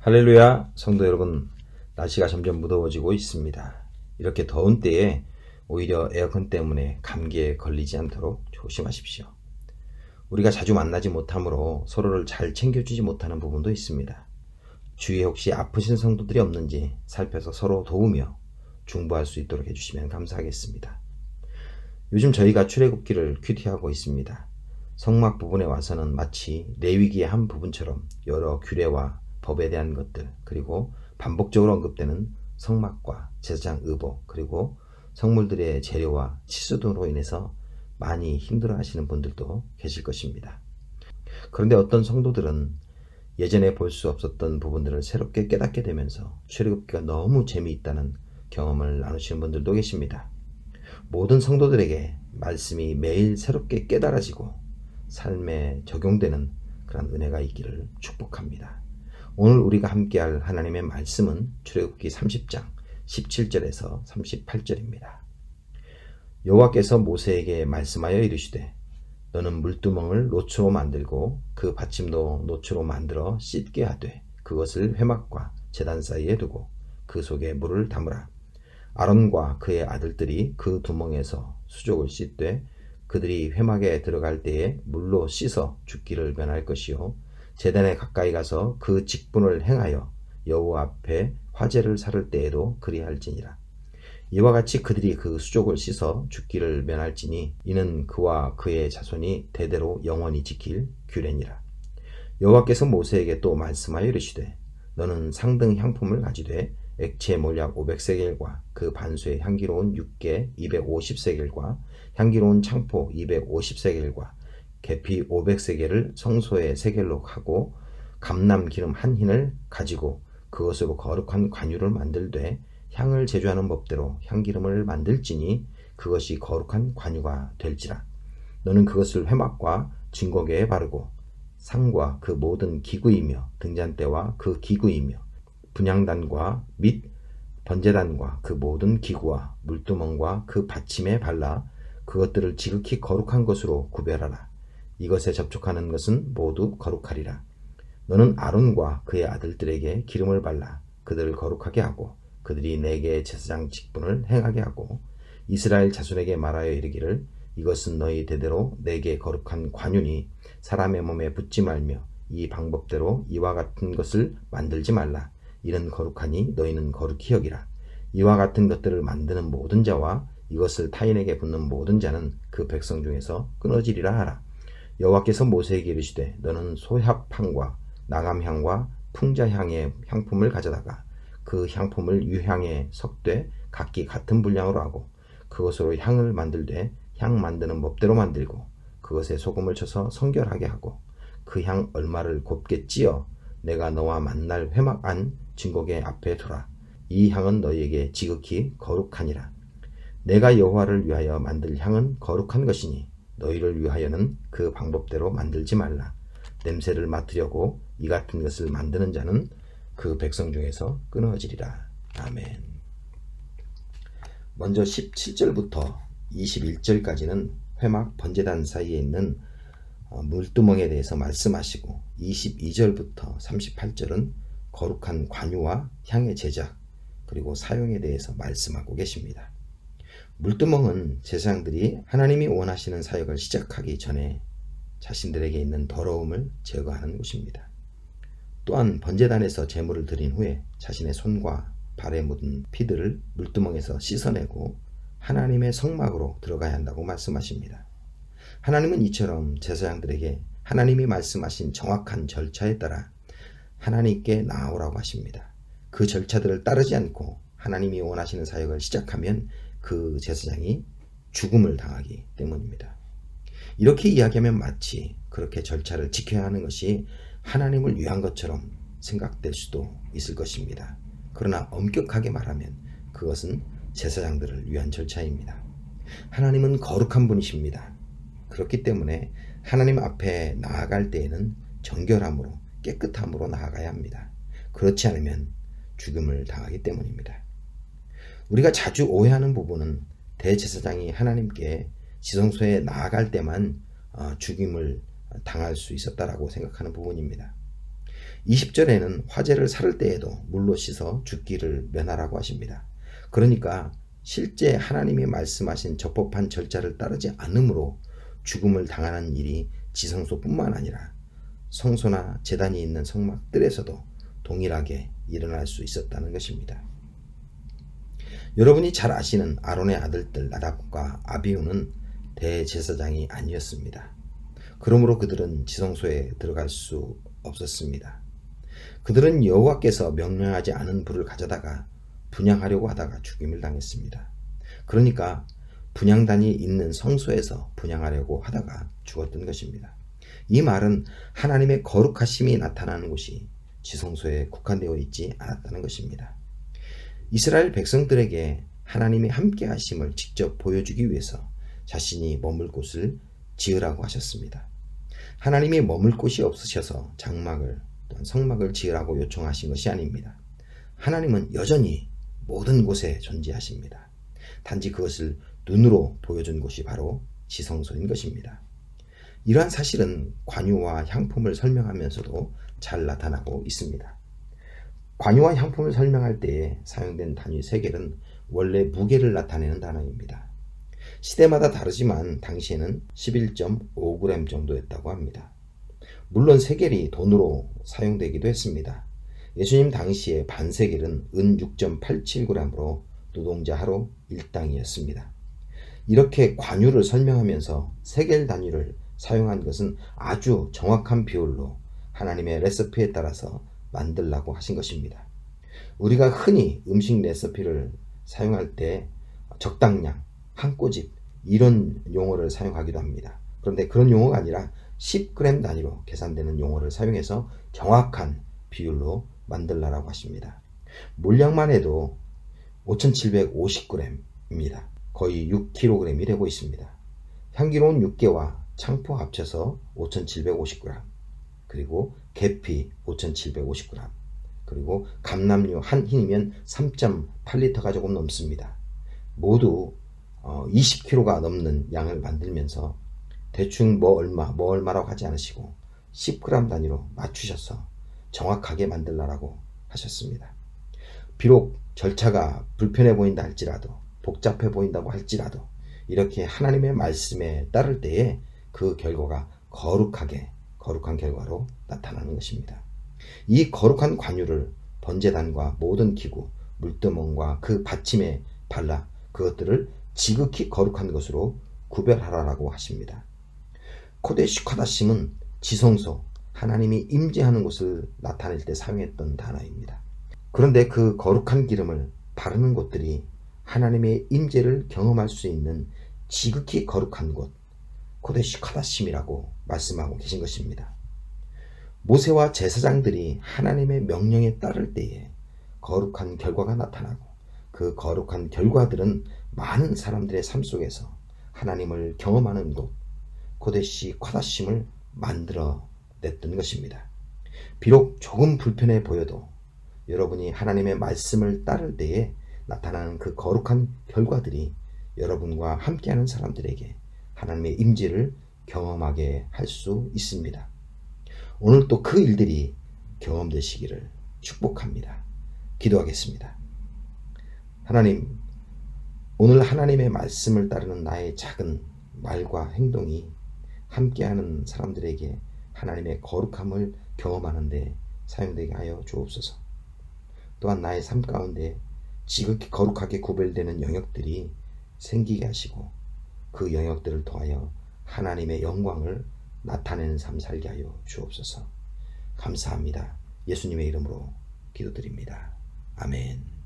할렐루야, 성도 여러분. 날씨가 점점 무더워지고 있습니다. 이렇게 더운 때에 오히려 에어컨 때문에 감기에 걸리지 않도록 조심하십시오. 우리가 자주 만나지 못하므로 서로를 잘 챙겨주지 못하는 부분도 있습니다. 주위에 혹시 아프신 성도들이 없는지 살펴서 서로 도우며 중보할 수 있도록 해주시면 감사하겠습니다. 요즘 저희가 출애굽기를 큐티하고 있습니다. 성막 부분에 와서는 마치 레위기의 한 부분처럼 여러 규례와 법에 대한 것들, 그리고 반복적으로 언급되는 성막과 제사장 의복, 그리고 성물들의 재료와 치수 등으로 인해서 많이 힘들어 하시는 분들도 계실 것입니다. 그런데 어떤 성도들은 예전에 볼 수 없었던 부분들을 새롭게 깨닫게 되면서 출애굽기가 너무 재미있다는 경험을 나누시는 분들도 계십니다. 모든 성도들에게 말씀이 매일 새롭게 깨달아지고 삶에 적용되는 그런 은혜가 있기를 축복합니다. 오늘 우리가 함께할 하나님의 말씀은 출애굽기 30장 17절에서 38절입니다. 여호와께서 모세에게 말씀하여 이르시되 너는 물두멍을 노초로 만들고 그 받침도 노초로 만들어 씻게 하되 그것을 회막과 제단 사이에 두고 그 속에 물을 담으라. 아론과 그의 아들들이 그 두멍에서 수족을 씻되 그들이 회막에 들어갈 때에 물로 씻어 죽기를 면할 것이요 제단에 가까이 가서 그 직분을 행하여 여호와 앞에 화제를 살을 때에도 그리할지니라. 이와 같이 그들이 그 수족을 씻어 죽기를 면할지니 이는 그와 그의 자손이 대대로 영원히 지킬 규례니라. 여호와께서 모세에게 또 말씀하여 이르시되 너는 상등 향품을 가지되 액체 몰약 500세겔과 그 반수의 향기로운 육개 250세겔과 향기로운 창포 250세겔과 계피 500세겔을 성소의 세겔로 하고 감람 기름 한 흰을 가지고 그것으로 거룩한 관유를 만들되 향을 제조하는 법대로 향기름을 만들지니 그것이 거룩한 관유가 될지라. 너는 그것을 회막과 증거궤에 바르고 상과 그 모든 기구이며 등잔대와 그 기구이며 분향단과 및 번제단과 그 모든 기구와 물두멍과 그 받침에 발라 그것들을 지극히 거룩한 것으로 구별하라. 이것에 접촉하는 것은 모두 거룩하리라. 너는 아론과 그의 아들들에게 기름을 발라 그들을 거룩하게 하고 그들이 내게 제사장 직분을 행하게 하고 이스라엘 자손에게 말하여 이르기를 이것은 너희 대대로 내게 거룩한 관유니 사람의 몸에 붙지 말며 이 방법대로 이와 같은 것을 만들지 말라. 이는 거룩하니 너희는 거룩히 여기라. 이와 같은 것들을 만드는 모든 자와 이것을 타인에게 붓는 모든 자는 그 백성 중에서 끊어지리라 하라. 여호와께서 모세에게 이르시되 너는 소합향과 나감향과 풍자향의 향품을 가져다가 그 향품을 유향에 섞되 각기 같은 분량으로 하고 그것으로 향을 만들되 향 만드는 법대로 만들고 그것에 소금을 쳐서 성결하게 하고 그 향 얼마를 곱게 찌어 내가 너와 만날 회막 안 증거궤 앞에 두라. 이 향은 너희에게 지극히 거룩하니라. 내가 여호와를 위하여 만들 향은 거룩한 것이니 너희를 위하여는 그 방법대로 만들지 말라. 냄새를 맡으려고 이 같은 것을 만드는 자는 그 백성 중에서 끊어지리라. 아멘. 먼저 17절부터 21절까지는 회막 번제단 사이에 있는 물두멍에 대해서 말씀하시고 22절부터 38절은 거룩한 관유와 향의 제작 그리고 사용에 대해서 말씀하고 계십니다. 물두멍은 제사장들이 하나님이 원하시는 사역을 시작하기 전에 자신들에게 있는 더러움을 제거하는 곳입니다. 또한 번제단에서 제물을 드린 후에 자신의 손과 발에 묻은 피들을 물두멍에서 씻어내고 하나님의 성막으로 들어가야 한다고 말씀하십니다. 하나님은 이처럼 제사장들에게 하나님이 말씀하신 정확한 절차에 따라 하나님께 나아오라고 하십니다. 그 절차들을 따르지 않고 하나님이 원하시는 사역을 시작하면 그 제사장이 죽음을 당하기 때문입니다. 이렇게 이야기하면 마치 그렇게 절차를 지켜야 하는 것이 하나님을 위한 것처럼 생각될 수도 있을 것입니다. 그러나 엄격하게 말하면 그것은 제사장들을 위한 절차입니다. 하나님은 거룩한 분이십니다. 그렇기 때문에 하나님 앞에 나아갈 때에는 정결함으로 깨끗함으로 나아가야 합니다. 그렇지 않으면 죽음을 당하기 때문입니다. 우리가 자주 오해하는 부분은 대제사장이 하나님께 지성소에 나아갈 때만 죽임을 당할 수 있었다라고 생각하는 부분입니다. 20절에는 화재를 살을 때에도 물로 씻어 죽기를 면하라고 하십니다. 그러니까 실제 하나님이 말씀하신 적법한 절차를 따르지 않으므로 죽음을 당하는 일이 지성소뿐만 아니라 성소나 제단이 있는 성막들에서도 동일하게 일어날 수 있었다는 것입니다. 여러분이 잘 아시는 아론의 아들들 나답과 아비후는 대제사장이 아니었습니다. 그러므로 그들은 지성소에 들어갈 수 없었습니다. 그들은 여호와께서 명령하지 않은 불을 가져다가 분향하려고 하다가 죽임을 당했습니다. 그러니까 분향단이 있는 성소에서 분향하려고 하다가 죽었던 것입니다. 이 말은 하나님의 거룩하심이 나타나는 곳이 지성소에 국한되어 있지 않았다는 것입니다. 이스라엘 백성들에게 하나님이 함께 하심을 직접 보여주기 위해서 자신이 머물 곳을 지으라고 하셨습니다. 하나님이 머물 곳이 없으셔서 장막을 또는 성막을 지으라고 요청하신 것이 아닙니다. 하나님은 여전히 모든 곳에 존재하십니다. 단지 그것을 눈으로 보여준 곳이 바로 지성소인 것입니다. 이러한 사실은 관유와 향품을 설명하면서도 잘 나타나고 있습니다. 관유와 향품을 설명할 때에 사용된 단위 세겔은 원래 무게를 나타내는 단어입니다. 시대마다 다르지만 당시에는 11.5g 정도였다고 합니다. 물론 세겔이 돈으로 사용되기도 했습니다. 예수님 당시에 반세겔은 은 6.87g으로 노동자 하루 일당이었습니다. 이렇게 관유를 설명하면서 세겔 단위를 사용한 것은 아주 정확한 비율로 하나님의 레시피에 따라서 만들라고 하신 것입니다. 우리가 흔히 음식 레시피를 사용할 때 적당량, 한 꼬집 이런 용어를 사용하기도 합니다. 그런데 그런 용어가 아니라 10g 단위로 계산되는 용어를 사용해서 정확한 비율로 만들라고 하십니다. 물량만 해도 5750g입니다. 거의 6kg이 되고 있습니다. 향기로운 육개와 창포 합쳐서 5750g, 그리고 계피 5750g, 그리고 감람류 한 흰이면 3.8리터가 조금 넘습니다. 모두 20kg가 넘는 양을 만들면서 대충 뭐 얼마라고 하지 않으시고 10g 단위로 맞추셔서 정확하게 만들라고 하셨습니다. 비록 절차가 불편해 보인다 할지라도, 복잡해 보인다고 할지라도 이렇게 하나님의 말씀에 따를 때에 그 결과가 거룩한 결과로 나타나는 것입니다. 이 거룩한 관유를 번제단과 모든 기구, 물두멍과 그 받침에 발라 그것들을 지극히 거룩한 것으로 구별하라고 하십니다. 코데시 카다심은 지성소, 하나님이 임재하는 곳을 나타낼 때 사용했던 단어입니다. 그런데 그 거룩한 기름을 바르는 곳들이 하나님의 임재를 경험할 수 있는 지극히 거룩한 곳, 코데시 카다심이라고 말씀하고 계신 것입니다. 모세와 제사장들이 하나님의 명령에 따를 때에 거룩한 결과가 나타나고 그 거룩한 결과들은 많은 사람들의 삶 속에서 하나님을 경험하는 곳, 코데시 카다심을 만들어 냈던 것입니다. 비록 조금 불편해 보여도 여러분이 하나님의 말씀을 따를 때에 나타나는 그 거룩한 결과들이 여러분과 함께하는 사람들에게 하나님의 임재를 경험하게 할 수 있습니다. 오늘 또 그 일들이 경험되시기를 축복합니다. 기도하겠습니다. 하나님, 오늘 하나님의 말씀을 따르는 나의 작은 말과 행동이 함께하는 사람들에게 하나님의 거룩함을 경험하는 데 사용되게 하여 주옵소서. 또한 나의 삶 가운데 지극히 거룩하게 구별되는 영역들이 생기게 하시고 그 영역들을 통하여 하나님의 영광을 나타내는 삶 살게 하여 주옵소서. 감사합니다. 예수님의 이름으로 기도드립니다. 아멘.